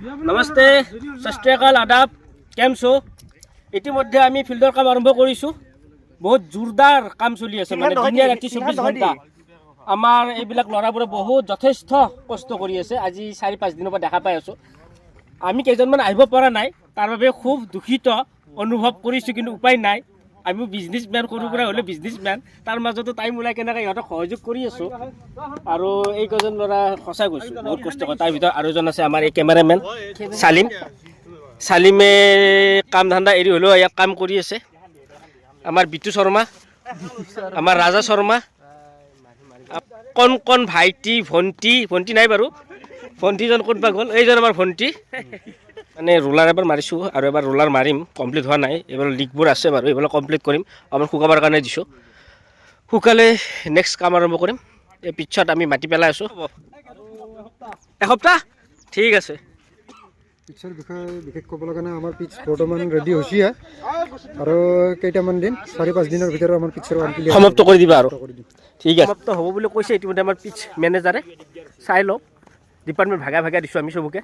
নমস্তে, সত শ্ৰী আকাল, আদাব, কেম ছো? ইতিমধ্যে আমি ফিল্ডৰ কাম আৰম্ভ কৰিছোঁ। বহুত জোৰদাৰ কাম চলি আছে, মানে দিনে ৰাতি 24 ঘণ্টা। আমাৰ এইবিলাক ল'ৰাবোৰে বহুত যথেষ্ট কষ্ট কৰি আছে। আজি 4-5 দিনৰ পৰা দেখা পাই আছোঁ। আমি কেইজনমান আহিব পৰা নাই, তাৰ বাবে খুব দুখিত অনুভৱ কৰিছোঁ, কিন্তু উপায় নাই। আমি বিজনেছমেন, সৰুৰ পৰা হ'লে বিজনেছমেন, তাৰ মাজতো টাইম ওলাই কেনেকৈ ইহঁতক সহযোগ কৰি আছোঁ। আৰু এই কেইজন ল'ৰা সঁচাই কৈছোঁ বহুত কষ্ট কৰে। তাৰ ভিতৰত আৰু এজন আছে আমাৰ এই কেমেৰামেন চালিমে কাম ধান্দা এৰি হ'লেও ইয়াত কাম কৰি আছে। আমাৰ বিটু শৰ্মা, আমাৰ ৰাজা শৰ্মা, কণ ভাইটি ভণ্টি নাই বাৰু, ভণ্টিজন ক'ত বা গ'ল। এইজন আমাৰ ভণ্টি। মানে ৰোলাৰ এবাৰ মাৰিছোঁ আৰু এবাৰ ৰোলাৰ মাৰিম, কমপ্লিট হোৱা নাই। এইবাৰ লিকবোৰ আছে বাৰু, এইবিলাক কমপ্লিট কৰিম। আমাৰ শুকাবৰ কাৰণে দিছোঁ, শুকালে নেক্সট কাম আৰম্ভ কৰিম। এই পিছত আমি মাটি পেলাই আছোঁ। এসপ্তাহ ঠিক আছে। পিচৰ বিষয়ে বিশেষ ক'ব লগা নাই। আমাৰ পিচ বৰ্তমান ৰেডি হৈছে আৰু কেইটামান দিন 4-5 দিনৰ ভিতৰত আমাৰ পিচৰ সমাপ্ত কৰি দিবা আৰু ঠিক আছে। সমাপ্ত হ'ব বুলি কৈছে ইতিমধ্যে আমাৰ পিচ মেনেজাৰে। চাই লওক, ডিপাৰ্টমেণ্ট ভাগে ভাগে দিছোঁ আমি চবকে।